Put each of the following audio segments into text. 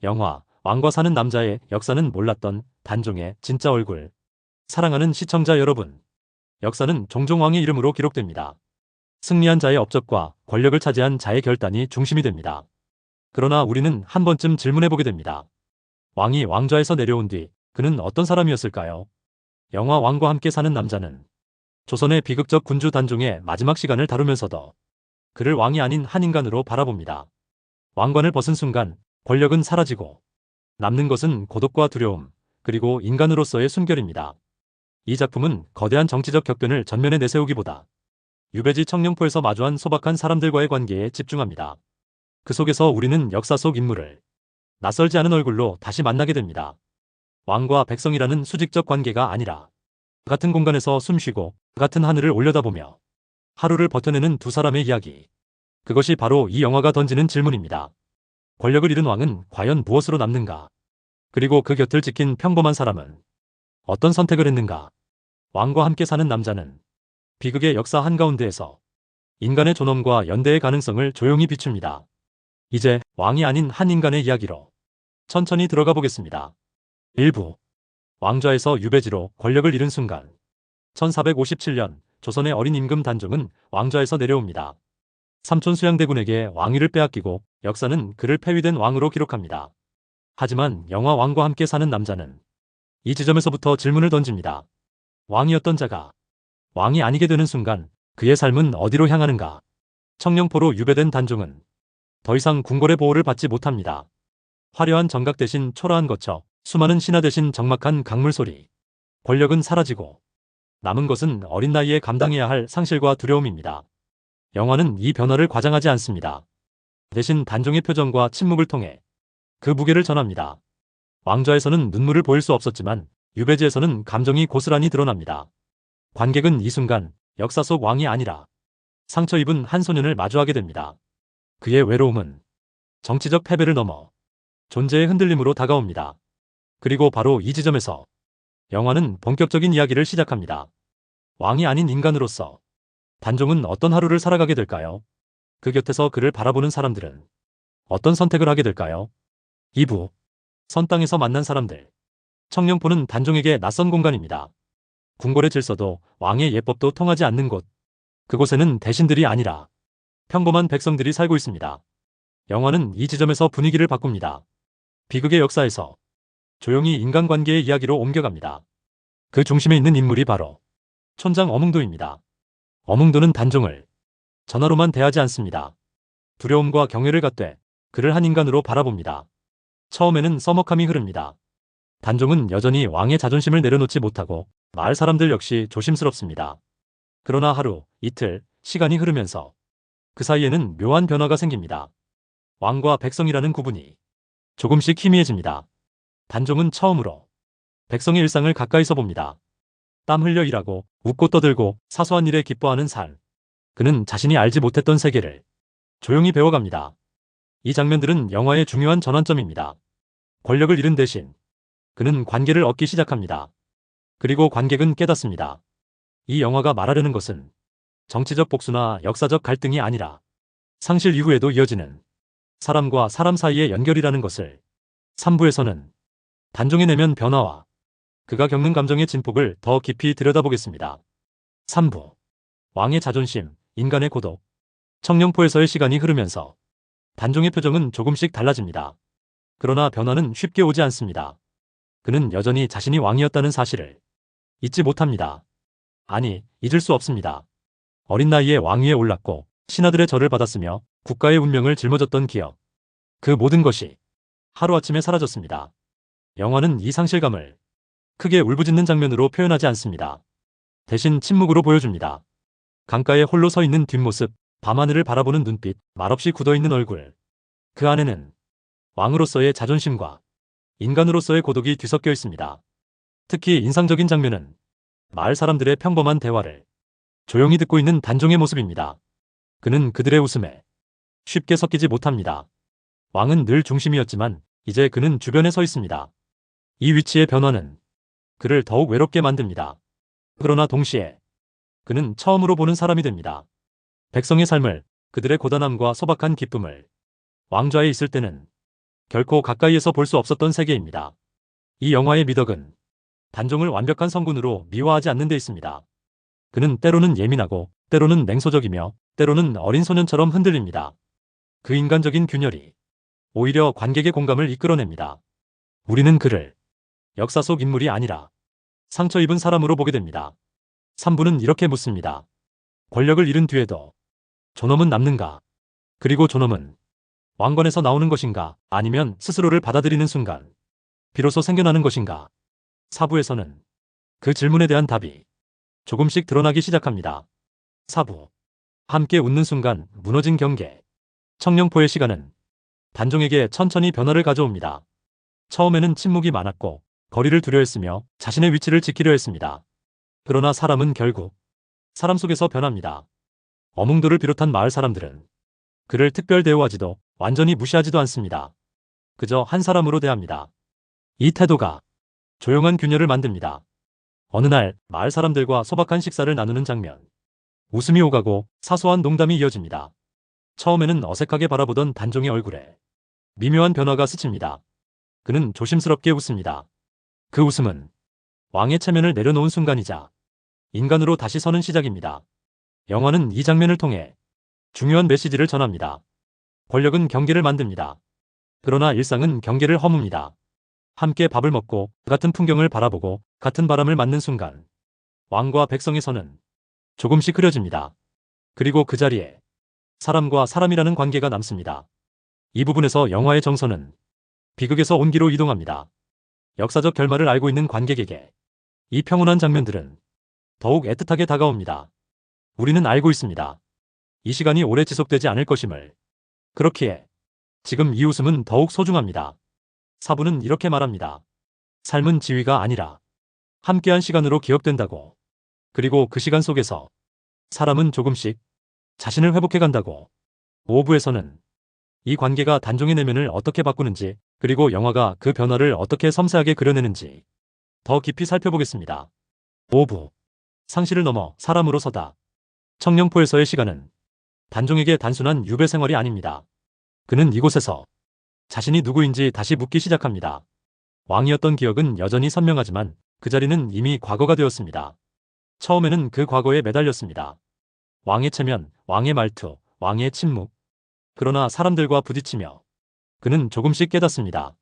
영화 왕과 사는 남자의 역사는 몰랐던 단종의 진짜 얼굴. 사랑하는 시청자 여러분, 역사는 종종 왕의 이름으로 기록됩니다. 승리한 자의 업적과 권력을 차지한 자의 결단이 중심이 됩니다. 그러나 우리는 한 번쯤 질문해보게 됩니다. 왕이 왕좌에서 내려온 뒤 그는 어떤 사람이었을까요? 영화 왕과 함께 사는 남자는 조선의 비극적 군주 단종의 마지막 시간을 다루면서도 그를 왕이 아닌 한 인간으로 바라봅니다. 왕관을 벗은 순간 권력은 사라지고 남는 것은 고독과 두려움, 그리고 인간으로서의 순결입니다. 이 작품은 거대한 정치적 격변을 전면에 내세우기보다 유배지 청룡포에서 마주한 소박한 사람들과의 관계에 집중합니다. 그 속에서 우리는 역사 속 인물을 낯설지 않은 얼굴로 다시 만나게 됩니다. 왕과 백성이라는 수직적 관계가 아니라 같은 공간에서 숨쉬고 같은 하늘을 올려다보며 하루를 버텨내는 두 사람의 이야기. 그것이 바로 이 영화가 던지는 질문입니다. 권력을 잃은 왕은 과연 무엇으로 남는가? 그리고 그 곁을 지킨 평범한 사람은 어떤 선택을 했는가? 왕과 함께 사는 남자는 비극의 역사 한가운데에서 인간의 존엄과 연대의 가능성을 조용히 비춥니다. 이제 왕이 아닌 한 인간의 이야기로 천천히 들어가 보겠습니다. 1부. 왕좌에서 유배지로 권력을 잃은 순간. 1457년 조선의 어린 임금 단종은 왕좌에서 내려옵니다. 삼촌 수양대군에게 왕위를 빼앗기고 역사는 그를 폐위된 왕으로 기록합니다. 하지만 영화 왕과 함께 사는 남자는 이 지점에서부터 질문을 던집니다. 왕이었던 자가 왕이 아니게 되는 순간 그의 삶은 어디로 향하는가? 청룡포로 유배된 단종은 더 이상 궁궐의 보호를 받지 못합니다. 화려한 정각 대신 초라한 거처, 수많은 신하 대신 적막한 강물 소리. 권력은 사라지고 남은 것은 어린 나이에 감당해야 할 상실과 두려움입니다. 영화는 이 변화를 과장하지 않습니다. 대신 단종의 표정과 침묵을 통해 그 무게를 전합니다. 왕좌에서는 눈물을 보일 수 없었지만 유배지에서는 감정이 고스란히 드러납니다. 관객은 이 순간 역사 속 왕이 아니라 상처 입은 한 소년을 마주하게 됩니다. 그의 외로움은 정치적 패배를 넘어 존재의 흔들림으로 다가옵니다. 그리고 바로 이 지점에서 영화는 본격적인 이야기를 시작합니다. 왕이 아닌 인간으로서 단종은 어떤 하루를 살아가게 될까요? 그 곁에서 그를 바라보는 사람들은 어떤 선택을 하게 될까요? 2부. 선땅에서 만난 사람들. 청룡포는 단종에게 낯선 공간입니다. 궁궐의 질서도 왕의 예법도 통하지 않는 곳. 그곳에는 대신들이 아니라 평범한 백성들이 살고 있습니다. 영화는 이 지점에서 분위기를 바꿉니다. 비극의 역사에서 조용히 인간관계의 이야기로 옮겨갑니다. 그 중심에 있는 인물이 바로 촌장 어몽도입니다. 어몽도는 단종을 전하로만 대하지 않습니다. 두려움과 경외를 갖되 그를 한 인간으로 바라봅니다. 처음에는 서먹함이 흐릅니다. 단종은 여전히 왕의 자존심을 내려놓지 못하고 마을 사람들 역시 조심스럽습니다. 그러나 하루, 이틀, 시간이 흐르면서 그 사이에는 묘한 변화가 생깁니다. 왕과 백성이라는 구분이 조금씩 희미해집니다. 단종은 처음으로 백성의 일상을 가까이서 봅니다. 땀 흘려 일하고 웃고 떠들고 사소한 일에 기뻐하는 삶. 그는 자신이 알지 못했던 세계를 조용히 배워갑니다. 이 장면들은 영화의 중요한 전환점입니다. 권력을 잃은 대신 그는 관계를 얻기 시작합니다. 그리고 관객은 깨닫습니다. 이 영화가 말하려는 것은 정치적 복수나 역사적 갈등이 아니라 상실 이후에도 이어지는 사람과 사람 사이의 연결이라는 것을. 3부에서는 단종의 내면 변화와 그가 겪는 감정의 진폭을 더 깊이 들여다보겠습니다. 3부. 왕의 자존심, 인간의 고독. 청룡포에서의 시간이 흐르면서 단종의 표정은 조금씩 달라집니다. 그러나 변화는 쉽게 오지 않습니다. 그는 여전히 자신이 왕이었다는 사실을 잊지 못합니다. 아니, 잊을 수 없습니다. 어린 나이에 왕위에 올랐고 신하들의 절을 받았으며 국가의 운명을 짊어졌던 기억. 그 모든 것이 하루아침에 사라졌습니다. 영화는 이 상실감을 크게 울부짖는 장면으로 표현하지 않습니다. 대신 침묵으로 보여줍니다. 강가에 홀로 서 있는 뒷모습, 밤하늘을 바라보는 눈빛, 말없이 굳어있는 얼굴. 그 안에는 왕으로서의 자존심과 인간으로서의 고독이 뒤섞여 있습니다. 특히 인상적인 장면은 마을 사람들의 평범한 대화를 조용히 듣고 있는 단종의 모습입니다. 그는 그들의 웃음에 쉽게 섞이지 못합니다. 왕은 늘 중심이었지만 이제 그는 주변에 서 있습니다. 이 위치의 변화는 그를 더욱 외롭게 만듭니다. 그러나 동시에 그는 처음으로 보는 사람이 됩니다. 백성의 삶을, 그들의 고단함과 소박한 기쁨을. 왕좌에 있을 때는 결코 가까이에서 볼 수 없었던 세계입니다. 이 영화의 미덕은 단종을 완벽한 성군으로 미화하지 않는 데 있습니다. 그는 때로는 예민하고 때로는 냉소적이며 때로는 어린 소년처럼 흔들립니다. 그 인간적인 균열이 오히려 관객의 공감을 이끌어냅니다. 우리는 그를 역사 속 인물이 아니라 상처 입은 사람으로 보게 됩니다. 3부는 이렇게 묻습니다. 권력을 잃은 뒤에도 존엄은 남는가? 그리고 존엄은 왕관에서 나오는 것인가? 아니면 스스로를 받아들이는 순간 비로소 생겨나는 것인가? 4부에서는 그 질문에 대한 답이 조금씩 드러나기 시작합니다. 4부. 함께 웃는 순간 무너진 경계. 청룡포의 시간은 단종에게 천천히 변화를 가져옵니다. 처음에는 침묵이 많았고 거리를 두려워했으며 자신의 위치를 지키려 했습니다. 그러나 사람은 결국 사람 속에서 변합니다. 어몽도를 비롯한 마을 사람들은 그를 특별 대우하지도 완전히 무시하지도 않습니다. 그저 한 사람으로 대합니다. 이 태도가 조용한 균열을 만듭니다. 어느 날 마을 사람들과 소박한 식사를 나누는 장면. 웃음이 오가고 사소한 농담이 이어집니다. 처음에는 어색하게 바라보던 단종의 얼굴에 미묘한 변화가 스칩니다. 그는 조심스럽게 웃습니다. 그 웃음은 왕의 체면을 내려놓은 순간이자 인간으로 다시 서는 시작입니다. 영화는 이 장면을 통해 중요한 메시지를 전합니다. 권력은 경계를 만듭니다. 그러나 일상은 경계를 허뭅니다. 함께 밥을 먹고 같은 풍경을 바라보고 같은 바람을 맞는 순간 왕과 백성의 선은 조금씩 흐려집니다. 그리고 그 자리에 사람과 사람이라는 관계가 남습니다. 이 부분에서 영화의 정서는 비극에서 온기로 이동합니다. 역사적 결말을 알고 있는 관객에게 이 평온한 장면들은 더욱 애틋하게 다가옵니다. 우리는 알고 있습니다. 이 시간이 오래 지속되지 않을 것임을. 그렇기에 지금 이 웃음은 더욱 소중합니다. 4부는 이렇게 말합니다. 삶은 지위가 아니라 함께한 시간으로 기억된다고. 그리고 그 시간 속에서 사람은 조금씩 자신을 회복해간다고. 5부에서는 이 관계가 단종의 내면을 어떻게 바꾸는지 그리고 영화가 그 변화를 어떻게 섬세하게 그려내는지 더 깊이 살펴보겠습니다. 5부. 상실을 넘어 사람으로 서다. 청룡포에서의 시간은 단종에게 단순한 유배 생활이 아닙니다. 그는 이곳에서 자신이 누구인지 다시 묻기 시작합니다. 왕이었던 기억은 여전히 선명하지만 그 자리는 이미 과거가 되었습니다. 처음에는 그 과거에 매달렸습니다. 왕의 체면, 왕의 말투, 왕의 침묵. 그러나 사람들과 부딪히며 그는 조금씩 깨닫습니다.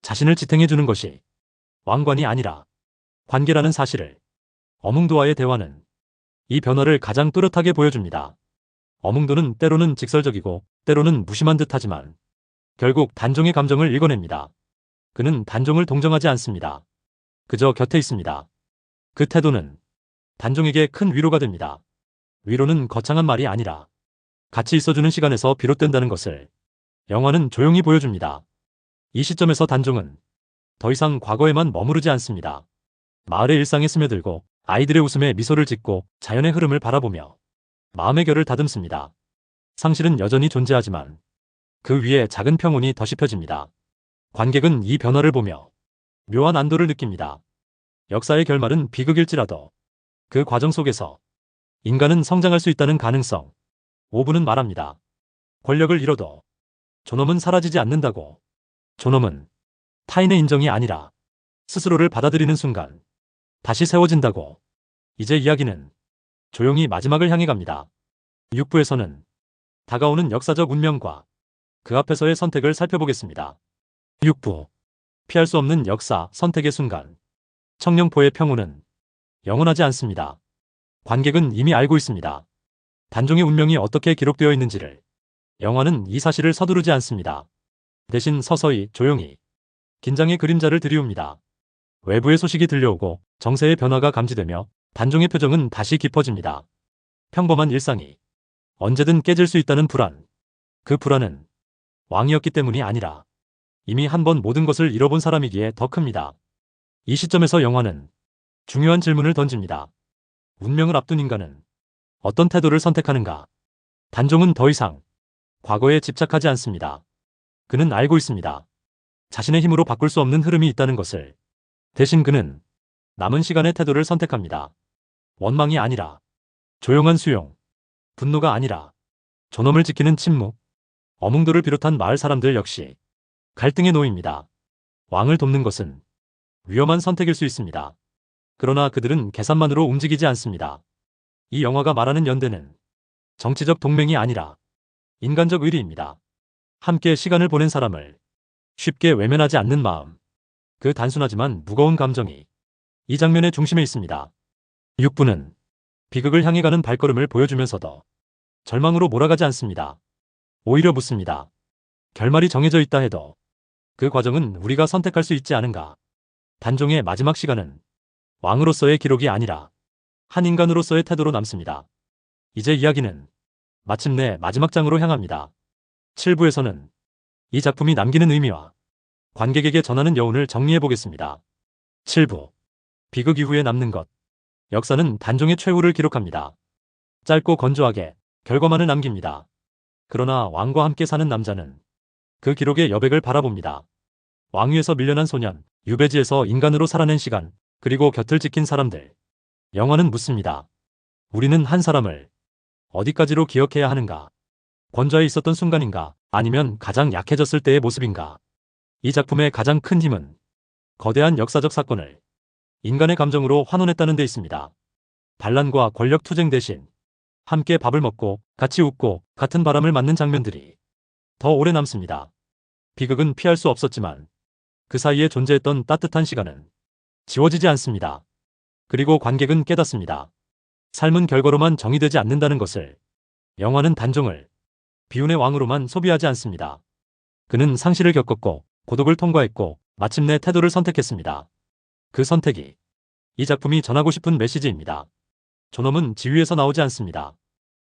자신을 지탱해주는 것이 왕관이 아니라 관계라는 사실을. 어몽도와의 대화는 이 변화를 가장 뚜렷하게 보여줍니다. 어몽도는 때로는 직설적이고 때로는 무심한 듯하지만 결국 단종의 감정을 읽어냅니다. 그는 단종을 동정하지 않습니다. 그저 곁에 있습니다. 그 태도는 단종에게 큰 위로가 됩니다. 위로는 거창한 말이 아니라 같이 있어주는 시간에서 비롯된다는 것을 영화는 조용히 보여줍니다. 이 시점에서 단종은 더 이상 과거에만 머무르지 않습니다. 마을의 일상에 스며들고 아이들의 웃음에 미소를 짓고 자연의 흐름을 바라보며 마음의 결을 다듬습니다. 상실은 여전히 존재하지만 그 위에 작은 평온이 더 씹혀집니다. 관객은 이 변화를 보며 묘한 안도를 느낍니다. 역사의 결말은 비극일지라도 그 과정 속에서 인간은 성장할 수 있다는 가능성. 5부는 말합니다. 권력을 잃어도 존엄은 사라지지 않는다고. 존엄은 타인의 인정이 아니라 스스로를 받아들이는 순간 다시 세워진다고. 이제 이야기는 조용히 마지막을 향해 갑니다. 6부에서는 다가오는 역사적 운명과 그 앞에서의 선택을 살펴보겠습니다. 6부. 피할 수 없는 역사, 선택의 순간. 청룡포의 평온은 영원하지 않습니다. 관객은 이미 알고 있습니다. 단종의 운명이 어떻게 기록되어 있는지를. 영화는 이 사실을 서두르지 않습니다. 대신 서서히 조용히 긴장의 그림자를 들이웁니다. 외부의 소식이 들려오고 정세의 변화가 감지되며 단종의 표정은 다시 깊어집니다. 평범한 일상이 언제든 깨질 수 있다는 불안. 그 불안은 왕이었기 때문이 아니라 이미 한 번 모든 것을 잃어본 사람이기에 더 큽니다. 이 시점에서 영화는 중요한 질문을 던집니다. 운명을 앞둔 인간은 어떤 태도를 선택하는가? 단종은 더 이상 과거에 집착하지 않습니다. 그는 알고 있습니다. 자신의 힘으로 바꿀 수 없는 흐름이 있다는 것을. 대신 그는 남은 시간의 태도를 선택합니다. 원망이 아니라 조용한 수용, 분노가 아니라 존엄을 지키는 침묵. 어몽도를 비롯한 마을 사람들 역시 갈등에 놓입니다. 왕을 돕는 것은 위험한 선택일 수 있습니다. 그러나 그들은 계산만으로 움직이지 않습니다. 이 영화가 말하는 연대는 정치적 동맹이 아니라 인간적 의리입니다. 함께 시간을 보낸 사람을 쉽게 외면하지 않는 마음. 그 단순하지만 무거운 감정이 이 장면의 중심에 있습니다. 6부는 비극을 향해 가는 발걸음을 보여주면서도 절망으로 몰아가지 않습니다. 오히려 묻습니다. 결말이 정해져 있다 해도 그 과정은 우리가 선택할 수 있지 않은가? 단종의 마지막 시간은 왕으로서의 기록이 아니라 한 인간으로서의 태도로 남습니다. 이제 이야기는 마침내 마지막 장으로 향합니다. 7부에서는 이 작품이 남기는 의미와 관객에게 전하는 여운을 정리해 보겠습니다. 7부. 비극 이후에 남는 것. 역사는 단종의 최후를 기록합니다. 짧고 건조하게 결과만을 남깁니다. 그러나 왕과 함께 사는 남자는 그 기록의 여백을 바라봅니다. 왕위에서 밀려난 소년, 유배지에서 인간으로 살아낸 시간, 그리고 곁을 지킨 사람들. 영화는 묻습니다. 우리는 한 사람을 어디까지로 기억해야 하는가? 권좌에 있었던 순간인가? 아니면 가장 약해졌을 때의 모습인가? 이 작품의 가장 큰 힘은 거대한 역사적 사건을 인간의 감정으로 환원했다는 데 있습니다. 반란과 권력 투쟁 대신 함께 밥을 먹고 같이 웃고 같은 바람을 맞는 장면들이 더 오래 남습니다. 비극은 피할 수 없었지만 그 사이에 존재했던 따뜻한 시간은 지워지지 않습니다. 그리고 관객은 깨닫습니다. 삶은 결과로만 정의되지 않는다는 것을. 영화는 단종을 비운의 왕으로만 소비하지 않습니다. 그는 상실을 겪었고 고독을 통과했고 마침내 태도를 선택했습니다. 그 선택이 이 작품이 전하고 싶은 메시지입니다. 존엄은 지위에서 나오지 않습니다.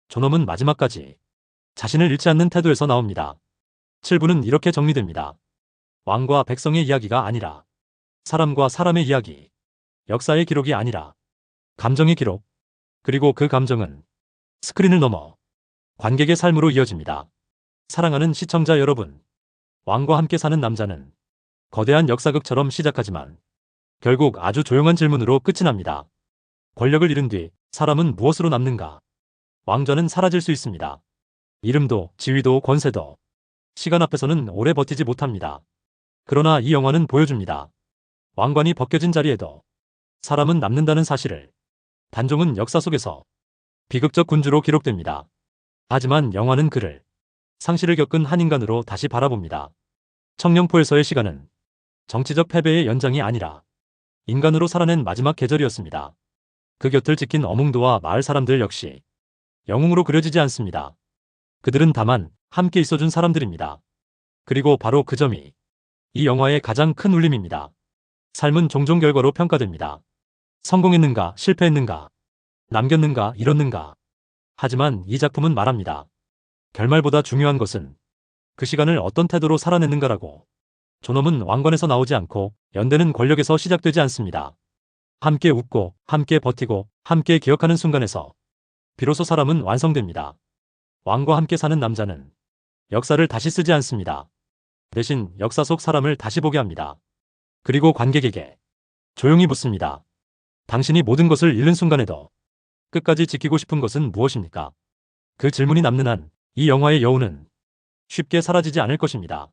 존엄은 마지막까지 자신을 잃지 않는 태도에서 나옵니다. 7부는 이렇게 정리됩니다. 왕과 백성의 이야기가 아니라 사람과 사람의 이야기, 역사의 기록이 아니라 감정의 기록, 그리고 그 감정은 스크린을 넘어 관객의 삶으로 이어집니다. 사랑하는 시청자 여러분, 왕과 함께 사는 남자는 거대한 역사극처럼 시작하지만 결국 아주 조용한 질문으로 끝이 납니다. 권력을 잃은 뒤 사람은 무엇으로 남는가? 왕좌는 사라질 수 있습니다. 이름도 지위도 권세도 시간 앞에서는 오래 버티지 못합니다. 그러나 이 영화는 보여줍니다. 왕관이 벗겨진 자리에도 사람은 남는다는 사실을. 단종은 역사 속에서 비극적 군주로 기록됩니다. 하지만 영화는 그를 상실을 겪은 한 인간으로 다시 바라봅니다. 청룡포에서의 시간은 정치적 패배의 연장이 아니라 인간으로 살아낸 마지막 계절이었습니다. 그 곁을 지킨 어몽도와 마을 사람들 역시 영웅으로 그려지지 않습니다. 그들은 다만 함께 있어준 사람들입니다. 그리고 바로 그 점이 이 영화의 가장 큰 울림입니다. 삶은 종종 결과로 평가됩니다. 성공했는가, 실패했는가, 남겼는가, 잃었는가. 하지만 이 작품은 말합니다. 결말보다 중요한 것은 그 시간을 어떤 태도로 살아냈는가라고. 존엄은 왕관에서 나오지 않고 연대는 권력에서 시작되지 않습니다. 함께 웃고 함께 버티고 함께 기억하는 순간에서 비로소 사람은 완성됩니다. 왕과 함께 사는 남자는 역사를 다시 쓰지 않습니다. 대신 역사 속 사람을 다시 보게 합니다. 그리고 관객에게 조용히 묻습니다. 당신이 모든 것을 잃는 순간에도 끝까지 지키고 싶은 것은 무엇입니까? 그 질문이 남는 한 이 영화의 여운은 쉽게 사라지지 않을 것입니다.